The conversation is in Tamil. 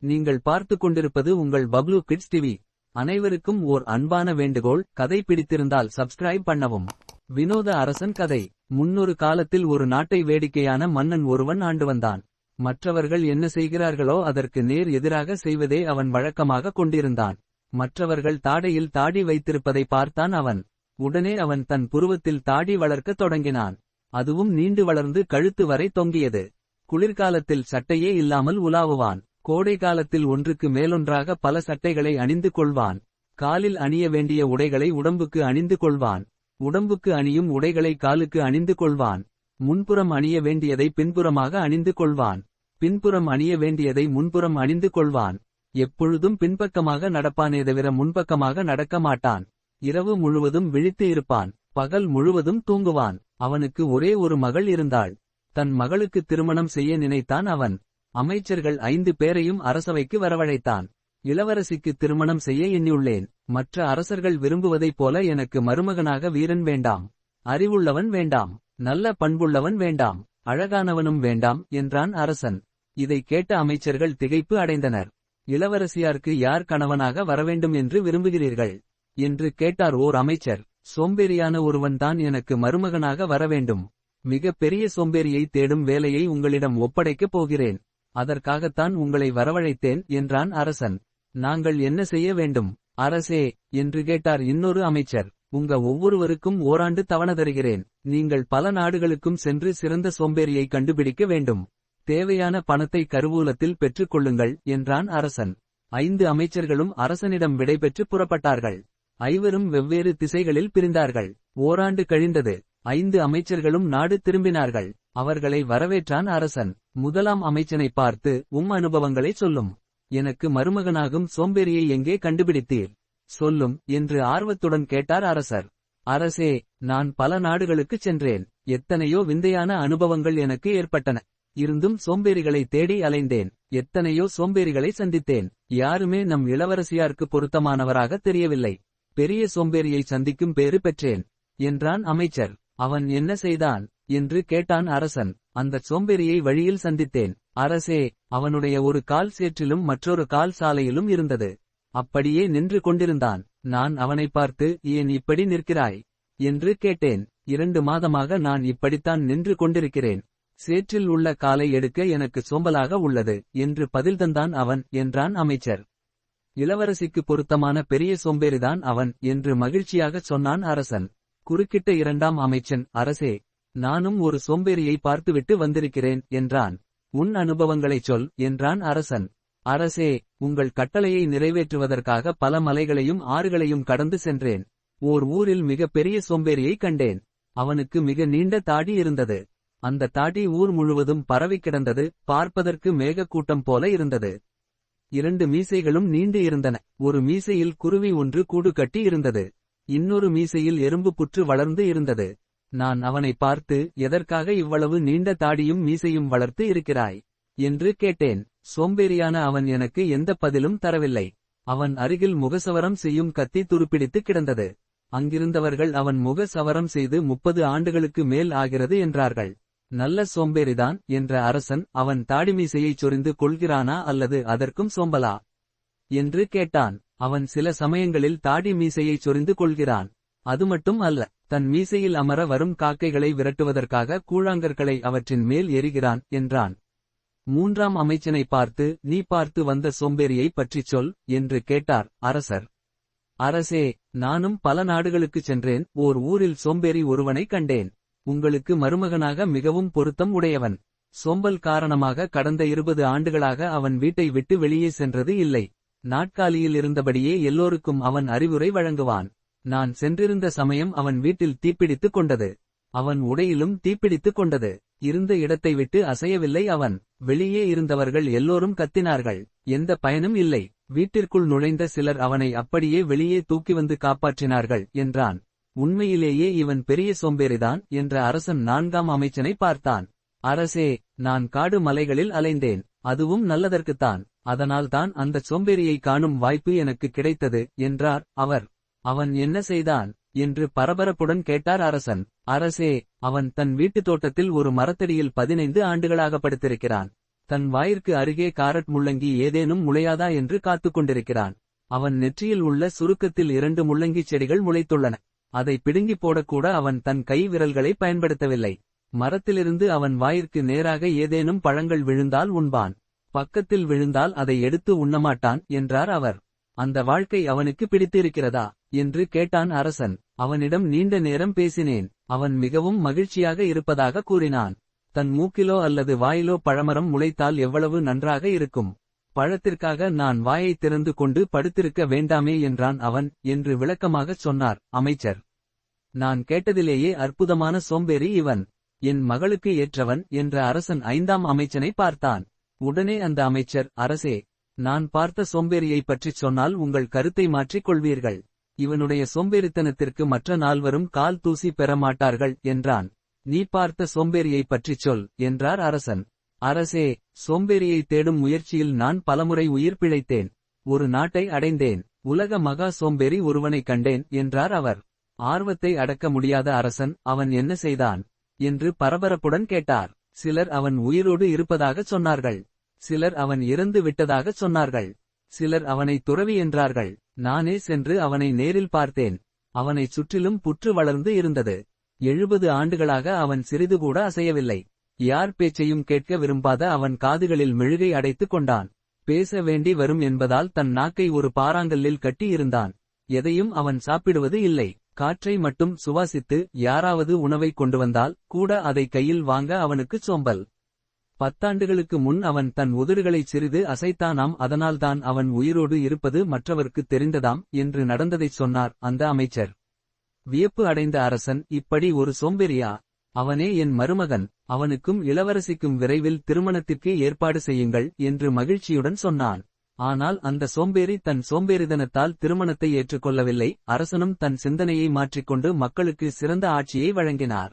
நீங்கள் பார்த்து கொண்டிருப்பது உங்கள் பப்ளு கிட்ஸ் டிவி. அனைவருக்கும் ஓர் அன்பான வேண்டுகோள், கதை பிடித்திருந்தால் சப்ஸ்கிரைப் பண்ணவும். வினோத அரசன் கதை. முன்னொரு காலத்தில் ஒரு நாட்டை வேடிக்கையான மன்னன் ஒருவன் ஆண்டு வந்தான். மற்றவர்கள் என்ன செய்கிறார்களோ அதற்கு நேர் எதிராக செய்வதே அவன் வழக்கமாக கொண்டிருந்தான். மற்றவர்கள் தாடையில் தாடி வைத்திருப்பதை பார்த்தான் அவன். உடனே அவன் தன் புருவத்தில் தாடி வளர்க்கத் தொடங்கினான். அதுவும் நீண்டு வளர்ந்து கழுத்து வரை தொங்கியது. குளிர்காலத்தில் சட்டையே இல்லாமல் உலாவுவான். கோடை காலத்தில் ஒன்றுக்கு மேலொன்றாக பல சட்டைகளை அணிந்து கொள்வான். காலில் அணிய வேண்டிய உடைகளை உடம்புக்கு அணிந்து கொள்வான். உடம்புக்கு அணியும் உடைகளை காலுக்கு அணிந்து கொள்வான். முன்புறம் அணிய வேண்டியதை பின்புறமாக அணிந்து கொள்வான். பின்புறம் அணிய வேண்டியதை முன்புறம் அணிந்து கொள்வான். எப்பொழுதும் பின்பக்கமாக நடப்பானே தவிர முன்பக்கமாக நடக்க மாட்டான். இரவு முழுவதும் விழித்து இருப்பான். பகல் முழுவதும் தூங்குவான். அவனுக்கு ஒரே ஒரு மகள் இருந்தாள். தன் மகளுக்கு திருமணம் செய்ய நினைத்தான் அவன். அமைச்சர்கள் 5 பேரையும் அரசவைக்கு வரவழைத்தான். இளவரசிக்கு திருமணம் செய்ய எண்ணியுள்ளேன். மற்ற அரசர்கள் விரும்புவதைப் போல எனக்கு மருமகனாக வீரன் வேண்டாம். அறிவுள்ளவன் வேண்டாம். நல்ல பண்புள்ளவன் வேண்டாம். அழகானவனும் வேண்டாம் என்றான் அரசன். இதை கேட்ட அமைச்சர்கள் திகைப்பு அடைந்தனர். இளவரசியாருக்கு யார் கணவனாக வரவேண்டும் என்று விரும்புகிறீர்கள் என்று கேட்டார் ஓர் அமைச்சர். சோம்பேறியான ஒருவன்தான் எனக்கு மருமகனாக வரவேண்டும். மிக பெரிய சோம்பேறியை தேடும் வேலையை உங்களிடம் ஒப்படைக்கப் போகிறேன். அதற்காகத்தான் உங்களை வரவழைத்தேன் என்றான் அரசன். நாங்கள் என்ன செய்ய வேண்டும் அரசே என்று கேட்டார் இன்னொரு அமைச்சர். உங்க ஒவ்வொருவருக்கும் ஓராண்டு தவணை தருகிறேன். நீங்கள் பல நாடுகளுக்கும் சென்று சிறந்த சோம்பேறியை கண்டுபிடிக்க வேண்டும். தேவையான பணத்தை கருவூலத்தில் பெற்றுக் கொள்ளுங்கள் என்றான் அரசன். 5 அமைச்சர்களும் அரசனிடம் விடைபெற்று புறப்பட்டார்கள். 5வரும் வெவ்வேறு திசைகளில் பிரிந்தார்கள். ஓராண்டு கழிந்தது. 5 அமைச்சர்களும் நாடு திரும்பினார்கள். அவர்களை வரவேற்றான் அரசன். முதலாம் அமைச்சனை பார்த்து, அனுபவங்களை சொல்லும். எனக்கு மருமகனாகும் சோம்பேறியை எங்கே கண்டுபிடித்தீர் சொல்லும் என்று ஆர்வத்துடன் கேட்டார் அரசர். அரசே, நான் பல நாடுகளுக்குச் சென்றேன். எத்தனையோ விந்தையான அனுபவங்கள் எனக்கு ஏற்பட்டன. இருந்தும் சோம்பேறிகளை தேடி அலைந்தேன். எத்தனையோ சோம்பேறிகளை சந்தித்தேன். யாருமே நம் இளவரசியாருக்கு பொருத்தமானவராக தெரியவில்லை. பெரிய சோம்பேறியை சந்திக்கும் பேறு பெற்றேன் என்றான் அமைச்சர். அவன் என்ன செய்தான் என்று கேட்டான் அரசன். அந்தச் சோம்பேறியை வழியில் சந்தித்தேன் அரசே. அவனுடைய ஒரு கால் சேற்றிலும் மற்றொரு கால் சாலையிலும் இருந்தது. அப்படியே நின்று கொண்டிருந்தான். நான் அவனை பார்த்து, ஏன் இப்படி நிற்கிறாய் என்று கேட்டேன். 2 மாதமாக நான் இப்படித்தான் நின்று கொண்டிருக்கிறேன். சேற்றில் உள்ள காலை எடுக்க எனக்கு சோம்பலாக உள்ளது என்று பதில் தந்தான் அவன் என்றான் அமைச்சர். இளவரசிக்கு பொருத்தமான பெரிய சோம்பேறிதான் அவன் என்று மகிழ்ச்சியாகச் சொன்னான் அரசன். குறுக்கிட்ட 2ஆம் அமைச்சன், அரசே, நானும் ஒரு சோம்பேறியை பார்த்துவிட்டு வந்திருக்கிறேன் என்றான். உன் அனுபவங்களைச் சொல் என்றான் அரசன். அரசே, உங்கள் கட்டளையை நிறைவேற்றுவதற்காக பல மலைகளையும் ஆறுகளையும் கடந்து சென்றேன். ஓர் ஊரில் மிக பெரிய சோம்பேறியை கண்டேன். அவனுக்கு மிக நீண்ட தாடி இருந்தது. அந்த தாடி ஊர் முழுவதும் பரவி கிடந்தது. பார்ப்பதற்கு மேகக்கூட்டம் போல இருந்தது. 2 மீசைகளும் நீண்டு இருந்தன. ஒரு மீசையில் குருவி ஒன்று கூடு கட்டி இருந்தது. இன்னொரு மீசையில் எறும்பு புற்று வளர்ந்து இருந்தது. நான் அவனை பார்த்து, எதற்காக இவ்வளவு நீண்ட தாடியும் மீசையும் வளர்த்து இருக்கிறாய் என்று கேட்டேன். சோம்பேறியான அவன் எனக்கு எந்த பதிலும் தரவில்லை. அவன் அருகில் முகசவரம் செய்யும் கத்தி துருப்பிடித்து கிடந்தது. அங்கிருந்தவர்கள் அவன் முக சவரம் செய்து 30 ஆண்டுகளுக்கு மேல் ஆகிறது என்றார்கள். நல்ல சோம்பேறிதான் என்ற அரசன் அவன் தாடிமீசையைச் சொரிந்து கொள்கிறானா அல்லது அதற்கும் சோம்பலா என்று கேட்டான். அவன் சில சமயங்களில் தாடி மீசையைச் சொரிந்து கொள்கிறான். அது மட்டும் அல்ல, தன் மீசையில் அமர வரும் காக்கைகளை விரட்டுவதற்காக கூழாங்கற்களை அவற்றின் மேல் எறிகிறான் என்றான். 3ஆம் அமைச்சனை பார்த்து, நீ பார்த்து வந்த சோம்பேறியை பற்றிச் சொல் என்று கேட்டார் அரசர். அரசே, நானும் பல நாடுகளுக்குச் சென்றேன். ஓர் ஊரில் சோம்பேறி ஒருவனை கண்டேன். உங்களுக்கு மருமகனாக மிகவும் பொருத்தம் உடையவன். சோம்பல் காரணமாக கடந்த 20 ஆண்டுகளாக அவன் வீட்டை விட்டு வெளியே சென்றது இல்லை. நாட்காலியில் இருந்தபடியே எல்லோருக்கும் அவன் அறிவுரை வழங்குவான். நான் சென்றிருந்த சமயம் அவன் வீட்டில் தீப்பிடித்துக் கொண்டது. அவன் உடையிலும் தீப்பிடித்துக் கொண்டது. இருந்த இடத்தை விட்டு அசையவில்லை அவன். வெளியே இருந்தவர்கள் எல்லோரும் கத்தினார்கள். எந்த பயனும் இல்லை. வீட்டிற்குள் நுழைந்த சிலர் அவனை அப்படியே வெளியே தூக்கி வந்து காப்பாற்றினார்கள் என்றான். உண்மையிலேயே இவன் பெரிய சோம்பேறிதான் என்ற அரசன் 4ஆம் அமைச்சனை பார்த்தான். அரசே, நான் காடு மலைகளில் அலைந்தேன். அதுவும் நல்லதற்குத்தான். அதனால்தான் அந்தச் சோம்பேறியை காணும் வாய்ப்பு எனக்கு கிடைத்தது என்றார் அவர். அவன் என்ன செய்தான் என்று பரபரப்புடன் கேட்டார் அரசன். அரசே, அவன் தன் வீட்டுத் தோட்டத்தில் ஒரு மரத்தடியில் 15 ஆண்டுகளாக படுத்திருக்கிறான். தன் வாயிற்கு அருகே காரட் முள்ளங்கி ஏதேனும் முளையாதா என்று காத்துக் கொண்டிருக்கிறான். அவன் நெற்றியில் உள்ள சுருக்கத்தில் 2 முள்ளங்கிச் செடிகள் முளைத்துள்ளன. அதை பிடுங்கி போடக்கூட அவன் தன் கை விரல்களை பயன்படுத்தவில்லை. மரத்திலிருந்து அவன் வாயிற்கு நேராக ஏதேனும் பழங்கள் விழுந்தால் உண்பான். பக்கத்தில் விழுந்தால் அதை எடுத்து உண்ணமாட்டான் என்றார் அவர். அந்த வாழ்க்கை அவனுக்கு பிடித்திருக்கிறதா என்று கேட்டான் அரசன். அவனிடம் நீண்ட நேரம் பேசினேன். அவன் மிகவும் மகிழ்ச்சியாக இருப்பதாக கூறினான். தன் மூக்கிலோ அல்லது வாயிலோ பழமரம் முளைத்தால் எவ்வளவு நன்றாக இருக்கும். பழத்திற்காக நான் வாயை திறந்து கொண்டு படுத்திருக்க வேண்டாமே என்றான் அவன் என்று விளக்கமாகச் சொன்னார் அமைச்சர். நான் கேட்டதிலேயே அற்புதமான சோம்பேறி இவன். என் மகளுக்கு ஏற்றவன் என்ற அரசன் 5ஆம் அமைச்சனை பார்த்தான். உடனே அந்த அமைச்சர், அரசே, நான் பார்த்த சோம்பேறியைப் பற்றிச் சொன்னால் உங்கள் கருத்தை மாற்றிக் கொள்வீர்கள். இவனுடைய சோம்பேறித்தனத்திற்கு மற்ற 4வரும் கால் தூசி பெற மாட்டார்கள் என்றான். நீ பார்த்த சோம்பேறியைப் பற்றிச் சொல் என்றார் அரசன். அரசே, சோம்பேறியை தேடும் முயற்சியில் நான் பலமுறை உயிர் பிழைத்தேன். ஒரு நாட்டை அடைந்தேன். உலக மகா சோம்பேறி ஒருவனைக் கண்டேன் என்றார் அவர். ஆர்வத்தை அடக்க முடியாத அரசன் அவன் என்ன செய்தான் என்று பரபரப்புடன் கேட்டார். சிலர் அவன் உயிரோடு இருப்பதாகச் சொன்னார்கள். சிலர் அவன் இறந்து விட்டதாகச் சொன்னார்கள். சிலர் அவனை துறவி என்றார்கள். நானே சென்று அவனை நேரில் பார்த்தேன். அவனைச் சுற்றிலும் புற்று வளர்ந்து இருந்தது. 70 ஆண்டுகளாக அவன் சிறிதுகூட அசையவில்லை. யார் பேச்சையும் கேட்க விரும்பாத அவன் காதுகளில் மெழுகை அடைத்துக் கொண்டான். பேச வேண்டி வரும் என்பதால் தன் நாக்கை ஒரு பாறாங்கல்லில் கட்டி இருந்தான். எதையும் அவன் சாப்பிடுவது இல்லை. காற்றை மட்டும் சுவாசித்து யாராவது உணவை கொண்டு வந்தால் கூட அதை கையில் வாங்க அவனுக்குச் சோம்பல். 10 ஆண்டுகளுக்கு முன் அவன் தன் உதடுகளைச் சிறிது அசைத்தானாம். அதனால்தான் அவன் உயிரோடு இருப்பது மற்றவர்க்குத் தெரிந்ததாம் என்று நடந்ததைச் சொன்னார் அந்த அமைச்சர். வியப்பு அடைந்த அரசன், இப்படி ஒரு சோம்பேறியா? அவனே என் மருமகன். அவனுக்கும் இளவரசிக்கும் விரைவில் திருமணத்திற்கு ஏற்பாடு செய்யுங்கள் என்று மகிழ்ச்சியுடன் சொன்னான். ஆனால் அந்த சோம்பேறி தன் சோம்பேறித்தனத்தால் திருமணத்தை ஏற்றுக்கொள்ளவில்லை. அரசனும் தன் சிந்தனையை மாற்றிக்கொண்டு மக்களுக்கு சிறந்த ஆட்சியை வழங்கினார்.